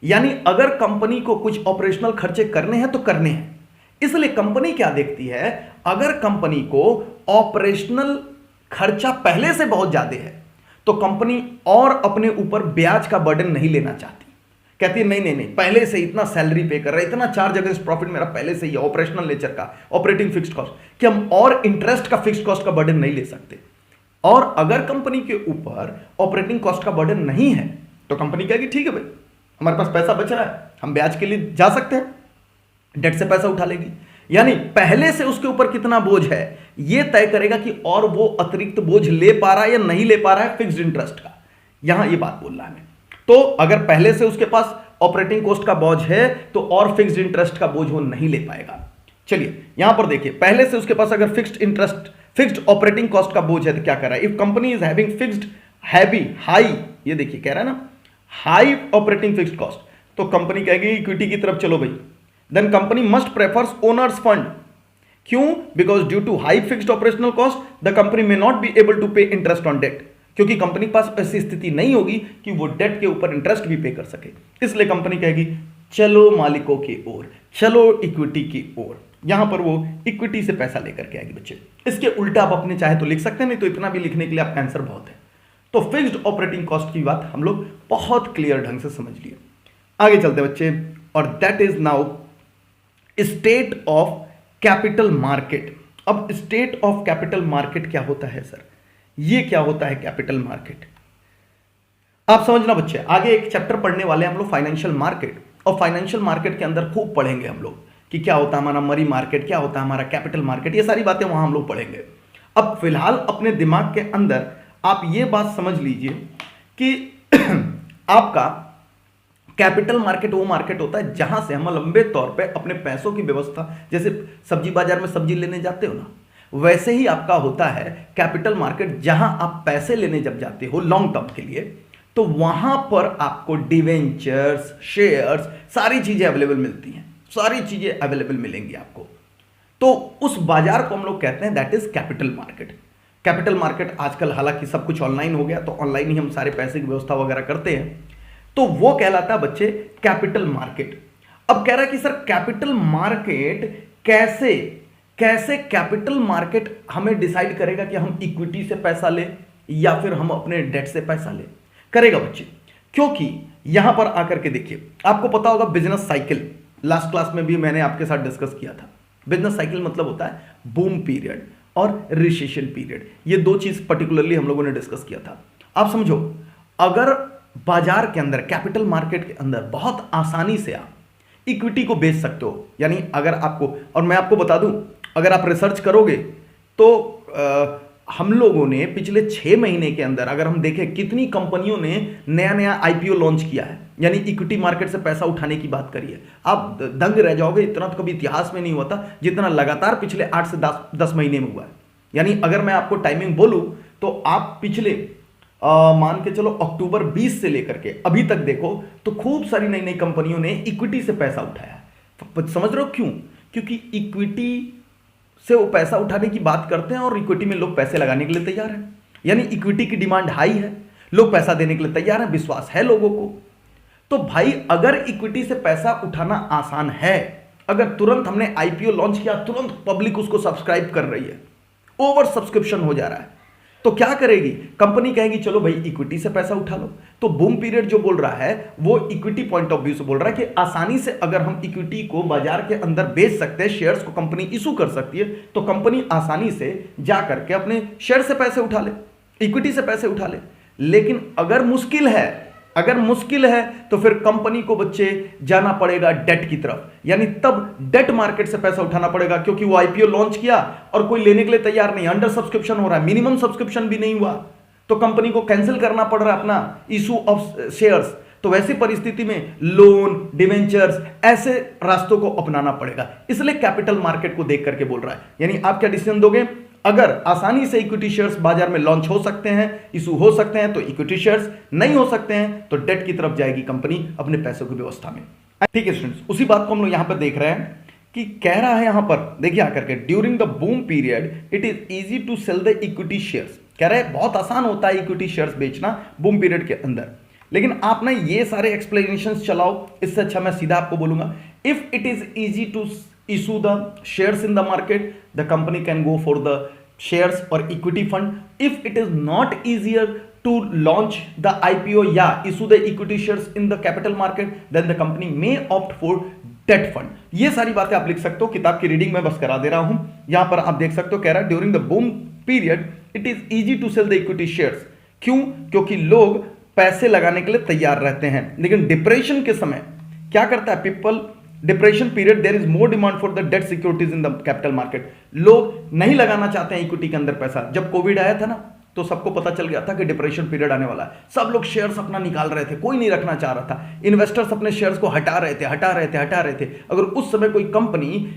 यानी अगर कंपनी को कुछ ऑपरेशनल खर्चे करने हैं तो करने हैं, इसलिए कंपनी क्या देखती है, अगर कंपनी को ऑपरेशनल खर्चा पहले से बहुत ज्यादा है तो कंपनी और अपने ऊपर ब्याज का बर्डन नहीं लेना चाहती। कहती है नहीं नहीं नहीं, पहले से इतना सैलरी पे कर रहा है, इतना चार्ज अगेंस्ट प्रॉफिट मेरा पहले से ही है, ऑपरेशनल नेचर का ऑपरेटिंग फिक्स्ड कॉस्ट, कि हम और इंटरेस्ट का फिक्स्ड कॉस्ट का बर्डन नहीं ले सकते। और अगर कंपनी के ऊपर ऑपरेटिंग कॉस्ट का बर्डन नहीं है तो कंपनी कहेगी ठीक है भाई, हमारे पास पैसा बच रहा है, हम ब्याज के लिए जा सकते हैं, डेट से पैसा उठा लेगी। यानी पहले से उसके ऊपर कितना बोझ है यह तय करेगा कि और वो अतिरिक्त बोझ ले पा रहा है या नहीं ले पा रहा है फिक्स्ड इंटरेस्ट का, यहां ये बात बोल रहा है। तो अगर पहले से उसके पास ऑपरेटिंग कॉस्ट का बोझ है तो और फिक्स्ड इंटरेस्ट का बोझ वो नहीं ले पाएगा। चलिए यहां पर देखिए, पहले से उसके पास अगर फिक्स्ड ऑपरेटिंग कॉस्ट का बोझ है तो क्या कर रहा है, if company is having fixed high, ये देखिए कह रहा है ना, हाई ऑपरेटिंग फिक्स्ड कॉस्ट, तो कंपनी कहेगी इक्विटी की तरफ चलो भाई। Then company must prefers owners fund, क्यों? Because due to high fixed operational cost the company may not be able to pay interest on debt, क्योंकि कंपनी के पास ऐसी स्थिति नहीं होगी कि वो डेट के ऊपर इंटरेस्ट भी पे कर सके, इसलिए कंपनी कहेगी चलो मालिकों की ओर, चलो इक्विटी की ओर। यहां पर वो इक्विटी से पैसा लेकर के आएगी बच्चे। इसके उल्टा आप अपने चाहे तो लिख सकते हैं, नहीं तो इतना भी लिखने के लिए आपका आंसर बहुत है। तो फिक्स्ड ऑपरेटिंग कॉस्ट की बात हम लोग बहुत क्लियर ढंग से समझ लिए। आगे चलते बच्चे, और that is now state of capital market. अब स्टेट ऑफ कैपिटल मार्केट क्या होता है सर, ये क्या होता है कैपिटल मार्केट? आप समझना बच्चे, आगे एक चैप्टर पढ़ने वाले हैं हम लोग फाइनेंशियल मार्केट, और फाइनेंशियल मार्केट के अंदर खूब पढ़ेंगे हम लोग कि क्या होता है हमारा मनी मार्केट, क्या होता है हमारा कैपिटल मार्केट, ये सारी बातें वहां हम लोग पढ़ेंगे। अब फिलहाल अपने दिमाग के अंदर आप ये बात समझ लीजिए कि आपका कैपिटल मार्केट वो मार्केट होता है जहां से हम लंबे तौर पे अपने पैसों की व्यवस्था, जैसे सब्जी बाजार में सब्जी लेने जाते हो ना, वैसे ही आपका होता है कैपिटल मार्केट, जहां आप पैसे लेने जब जाते हो लॉन्ग टर्म के लिए, तो वहां पर आपको डिवेंचर्स, शेयर्स, सारी चीजें अवेलेबल मिलती हैं, सारी चीजें अवेलेबल मिलेंगी आपको। तो उस बाजार को हम लोग कहते हैं that is capital market. Capital market आजकल हालांकि सब कुछ ऑनलाइन हो गया, तो ऑनलाइन ही हम सारे पैसे की व्यवस्था वगैरह करते हैं, तो वो कहलाता है बच्चे कैपिटल मार्केट। अब कह रहा है कि सर कैपिटल मार्केट कैसे कैपिटल मार्केट हमें डिसाइड करेगा कि हम इक्विटी से पैसा ले या फिर हम अपने डेट से पैसा ले? करेगा बच्चे, क्योंकि यहां पर आकर के देखिए, आपको पता होगा बिजनेस साइकिल, लास्ट क्लास में भी मैंने आपके साथ डिस्कस किया था। बिजनेस साइकिल मतलब होता है बूम पीरियड और रिसेशन पीरियड, ये दो चीज पर्टिकुलरली हम लोगों ने डिस्कस किया था। आप समझो, अगर बाजार के अंदर, कैपिटल मार्केट के अंदर बहुत आसानी से आप इक्विटी को बेच सकते हो, यानी अगर आपको, और मैं आपको बता दूं, अगर आप रिसर्च करोगे तो हम लोगों ने पिछले 6 महीने के अंदर अगर हम देखें कितनी कंपनियों ने नया नया आईपीओ लॉन्च किया है, यानी इक्विटी मार्केट से पैसा उठाने की बात करिए, आप दंग रह जाओगे। इतना तो कभी इतिहास में नहीं हुआ था जितना लगातार पिछले 8 से 10 महीने में हुआ है। यानी अगर मैं आपको टाइमिंग बोलूं तो आप पिछले मान के चलो अक्टूबर 20 से लेकर के अभी तक देखो तो खूब सारी नई नई कंपनियों ने इक्विटी से पैसा उठाया। समझ रहे हो क्यों? क्योंकि इक्विटी से वो पैसा उठाने की बात करते हैं और इक्विटी में लोग पैसे लगाने के लिए तैयार हैं। यानी इक्विटी की डिमांड हाई है, लोग पैसा देने के लिए तैयार हैं, विश्वास है लोगों को। तो भाई अगर इक्विटी से पैसा उठाना आसान है, अगर तुरंत हमने आईपीओ लॉन्च किया, तुरंत पब्लिक उसको सब्सक्राइब कर रही है, ओवर सब्सक्रिप्शन हो जा रहा है, तो क्या करेगी कंपनी? कहेगी चलो भाई इक्विटी से पैसा उठा लो। तो बूम पीरियड जो बोल रहा है वो इक्विटी पॉइंट ऑफ व्यू से बोल रहा है कि आसानी से अगर हम इक्विटी को बाजार के अंदर बेच सकते हैं, शेयर्स को कंपनी इशू कर सकती है, तो कंपनी आसानी से जा करके अपने शेयर से पैसे उठा ले, इक्विटी से पैसे उठा ले। लेकिन अगर मुश्किल है तो फिर कंपनी को बच्चे जाना पड़ेगा डेट की तरफ, यानी तब डेट मार्केट से पैसा उठाना पड़ेगा, क्योंकि वो आईपीओ लॉन्च किया और कोई लेने के लिए तैयार नहीं, अंडर सब्सक्रिप्शन हो रहा है, मिनिमम सब्सक्रिप्शन भी नहीं हुआ, तो कंपनी को कैंसिल करना पड़ रहा है अपना इशू ऑफ शेयर्स। तो वैसी परिस्थिति में लोन, डिवेंचर्स, ऐसे रास्तों को अपनाना पड़ेगा। इसलिए कैपिटल मार्केट को देख करके बोल रहा है। यानी आप क्या डिसीजन दोगे? अगर आसानी से इक्विटी शेयर्स बाजार में लॉन्च हो सकते हैं, इशू हो सकते हैं, तो इक्विटी शेयर्स, नहीं हो सकते हैं तो डेट की तरफ जाएगी कंपनी अपने पैसों की व्यवस्था में। ठीक है स्टूडेंट्स, उसी बात को हम लोग यहां पर देख रहे हैं कि कह रहा है यहां पर, देखिए आकर के, during the boom period it is easy to sell the equity shares. कह रहे हैं बहुत आसान होता है इक्विटी शेयर्स बेचना बूम पीरियड के अंदर। लेकिन आप ना ये सारे एक्सप्लेनेशंस चलाओ, इससे अच्छा मैं सीधा आपको बोलूंगा, if it is easy to issue the shares in the market, the company can go for the shares or equity fund. If it is not easier to launch the IPO, issue the equity shares in the capital market, then the company may opt for debt fund. ये सारी बातें आप लिख सकते हो, किताब की reading मैं बस करा दे रहा हूं। यहां पर आप देख सकते हो, कह रहा है during the boom period it is easy to sell the equity shares. क्यों? क्योंकि लोग पैसे लगाने के लिए तैयार रहते हैं। लेकिन डिप्रेशन के समय क्या करता है people? Depression period there is more demand for the debt securities in the capital market. लोग नहीं लगाना चाहते हैं इक्विटी के अंदर पैसा। जब कोविड आया था ना, तो सबको पता चल गया था कि डिप्रेशन पीरियड आने वाला है। सब लोग शेयर्स अपना निकाल रहे थे, कोई नहीं रखना चाह रहा था। इन्वेस्टर्स अपने शेयर्स को हटा रहे थे। अगर उस समय कोई कंपनी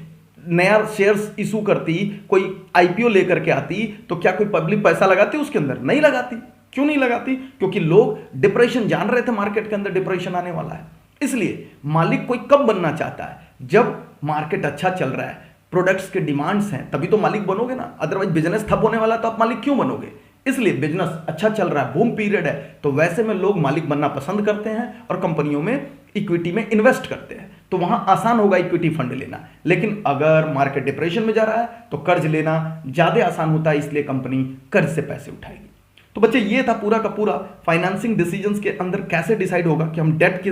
नया शेयर्स इशू करती, कोई आईपीओ लेकर के आती, तो क्या कोई पब्लिक पैसा लगाती उसके अंदर? नहीं लगाती। क्यों नहीं लगाती? क्योंकि लोग डिप्रेशन जान रहे थे, मार्केट के अंदर डिप्रेशन आने वाला है। इसलिए मालिक कोई कब बनना चाहता है? जब मार्केट अच्छा चल रहा है, प्रोडक्ट्स के डिमांड्स हैं, तभी तो मालिक बनोगे ना। अदरवाइज बिजनेस ठप होने वाला तो आप मालिक क्यों बनोगे? इसलिए बिजनेस अच्छा चल रहा है, बूम पीरियड है, तो वैसे में लोग मालिक बनना पसंद करते हैं और कंपनियों में इक्विटी में इन्वेस्ट करते हैं, तो वहां आसान होगा इक्विटी फंड लेना। लेकिन अगर मार्केट डिप्रेशन में जा रहा है तो कर्ज लेना ज्यादा आसान होता है, इसलिए कंपनी कर्ज से पैसे उठाएगी। तो बच्चे ये था पूरा का पूरा फाइनेंसिंग डिसीजंस के अंदर कैसे डिसाइड होगा कि हम डेट की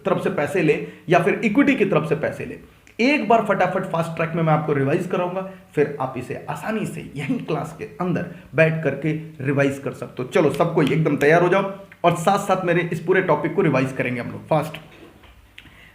तरफ से पैसे लें या फिर इक्विटी की तरफ से पैसे लें। एक बार फटाफट फास्ट ट्रैक में मैं आपको रिवाइज कराऊंगा, फिर आप इसे आसानी से यहीं क्लास के अंदर बैठ करके रिवाइज कर सकते हो। चलो सबको एकदम तैयार हो जाओ और साथ साथ मेरे इस पूरे टॉपिक को रिवाइज करेंगे हम लोग फास्ट।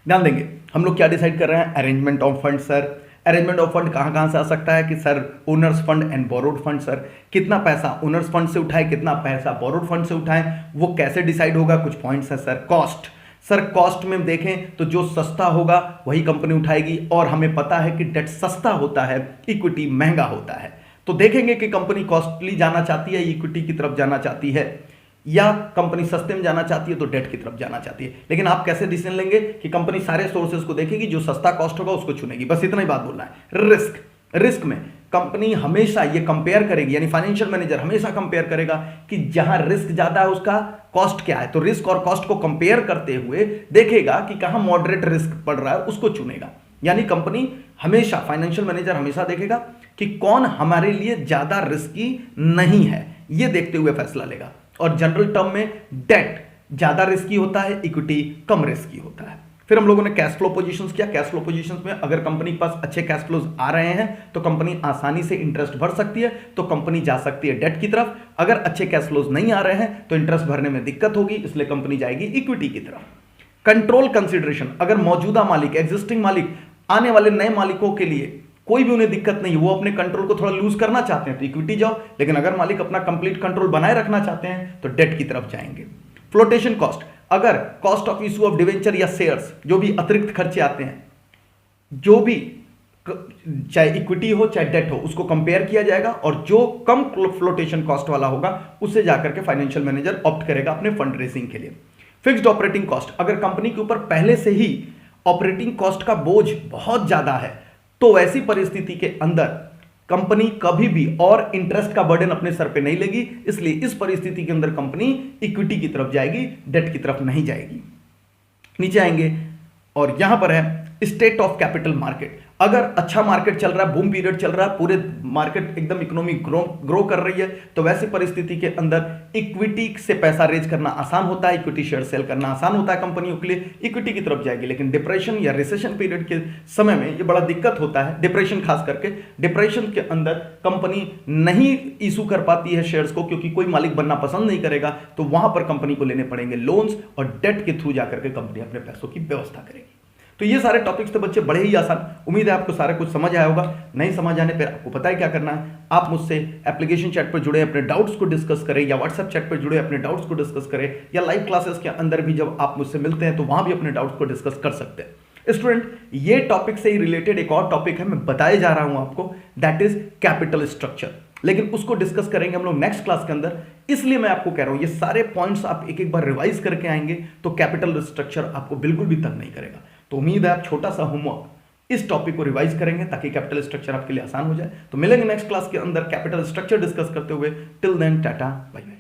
ध्यान देंगे हम लोग क्या डिसाइड कर रहे हैं? Arrangement of fund. Sir arrangement of fund कहां से आ सकता है? कि sir owners fund and borrowed fund. Sir कितना पैसा ओनर्स फंड से उठाए, कितना पैसा बोरोड फंड से उठाए, वो कैसे डिसाइड होगा? कुछ पॉइंट्स है सर। कॉस्ट, सर कॉस्ट में देखें तो जो सस्ता होगा वही कंपनी उठाएगी, और हमें पता है कि डेट सस्ता होता है, इक्विटी महंगा होता है। तो देखेंगे कि कंपनी कॉस्टली जाना चाहती है, इक्विटी की तरफ जाना चाहती है, या कंपनी सस्ते में जाना चाहती है तो डेट की तरफ जाना चाहती है। लेकिन आप कैसे डिसीजन लेंगे? कि कंपनी सारे सोर्सेज को देखेगी, जो सस्ता कॉस्ट होगा उसको चुनेगी। बस इतना ही बात बोलना है। रिस्क में कंपनी हमेशा ये कंपेयर करेगी, यानी फाइनेंशियल मैनेजर हमेशा कंपेयर करेगा कि जहां रिस्क ज्यादा है उसका कॉस्ट क्या है। तो रिस्क और कॉस्ट को कंपेयर करते हुए देखेगा कि कहां मॉडरेट रिस्क पड़ रहा है, उसको चुनेगा। यानी कंपनी हमेशा, फाइनेंशियल मैनेजर हमेशा देखेगा कि कौन हमारे लिए ज्यादा रिस्की नहीं है, ये देखते हुए फैसला लेगा। और जनरल टर्म में डेट ज्यादा रिस्की होता है, इक्विटी कम रिस्की होता है। फिर हम लोगों ने कैश फ्लो पोजीशंस किया। कैश फ्लो पोजीशंस में अगर कंपनी के पास अच्छे कैश फ्लोज आ रहे हैं तो कंपनी आसानी से इंटरेस्ट भर सकती है, तो कंपनी जा सकती है डेट की तरफ। अगर अच्छे कैश फ्लोज नहीं आ रहे हैं तो इंटरेस्ट भरने में दिक्कत होगी, इसलिए कंपनी जाएगी इक्विटी की तरफ। कंट्रोल कंसिडरेशन, अगर मौजूदा मालिक, एग्जिस्टिंग मालिक, आने वाले नए मालिकों के लिए कोई भी उन्हें दिक्कत नहीं, वो अपने कंट्रोल को थोड़ा लूज करना चाहते हैं तो इक्विटी जाओ। लेकिन अगर मालिक अपना कंप्लीट कंट्रोल बनाए रखना चाहते हैं तो डेट की तरफ जाएंगे। फ्लोटेशन कॉस्ट, अगर cost of issue of debenture या शेयर्स, जो भी अतिरिक्त खर्चे आते हैं, जो भी चाहे इक्विटी हो चाहे डेट हो, उसको कंपेयर किया जाएगा, और जो कम फ्लोटेशन कॉस्ट वाला होगा उससे जाकर के फाइनेंशियल मैनेजर ऑप्ट करेगा अपने फंड रेजिंग के लिए। फिक्स्ड ऑपरेटिंग कॉस्ट, अगर कंपनी के ऊपर पहले से ही ऑपरेटिंग कॉस्ट का बोझ बहुत ज्यादा है तो ऐसी परिस्थिति के अंदर कंपनी कभी भी और इंटरेस्ट का बर्डन अपने सर पे नहीं लेगी, इसलिए इस परिस्थिति के अंदर कंपनी इक्विटी की तरफ जाएगी, डेट की तरफ नहीं जाएगी। नीचे आएंगे और यहां पर है स्टेट ऑफ कैपिटल मार्केट। अगर अच्छा मार्केट चल रहा है, बूम पीरियड चल रहा है, पूरे मार्केट एकदम इकोनॉमी ग्रो कर रही है, तो वैसी परिस्थिति के अंदर इक्विटी से पैसा रेज करना आसान होता है, इक्विटी शेयर सेल करना आसान होता है, कंपनियों के लिए इक्विटी की तरफ जाएगी। लेकिन डिप्रेशन या रिसेशन पीरियड के समय में ये बड़ा दिक्कत होता है, डिप्रेशन खास करके, डिप्रेशन के अंदर कंपनी नहीं इशू कर पाती है शेयर्स को, क्योंकि कोई मालिक बनना पसंद नहीं करेगा, तो वहां पर कंपनी को लेने पड़ेंगे लोन्स और डेट के थ्रू जाकर के कंपनी अपने पैसों की व्यवस्था करेगी। तो ये सारे टॉपिक्स थे बच्चे, बड़े ही आसान। उम्मीद है आपको सारा कुछ समझ आया होगा। नहीं समझ आने पर आपको पता है क्या करना है, आप मुझसे एप्लीकेशन चैट पर जुड़े अपने डाउट्स को डिस्कस करें, या व्हाट्सएप चैट पर जुड़े अपने डाउट्स को डिस्कस करें, या लाइव क्लासेस के अंदर भी जब आप मुझसे मिलते हैं तो वहां भी अपने डाउट्स को डिस्कस कर सकते हैं। स्टूडेंट, ये टॉपिक से ही रिलेटेड एक और टॉपिक है, मैं बताए जा रहा हूं आपको, दैट इज कैपिटल स्ट्रक्चर, लेकिन उसको डिस्कस करेंगे हम लोग नेक्स्ट क्लास के अंदर। इसलिए मैं आपको कह रहा हूं ये सारे पॉइंट्स आप एक एक बार रिवाइज करके आएंगे तो कैपिटल स्ट्रक्चर आपको बिल्कुल भी तंग नहीं करेगा। तो उम्मीद है आप छोटा सा होमवर्क इस टॉपिक को रिवाइज करेंगे ताकि कैपिटल स्ट्रक्चर आपके लिए आसान हो जाए। तो मिलेंगे नेक्स्ट क्लास के अंदर कैपिटल स्ट्रक्चर डिस्कस करते हुए। Till then tata bye bye.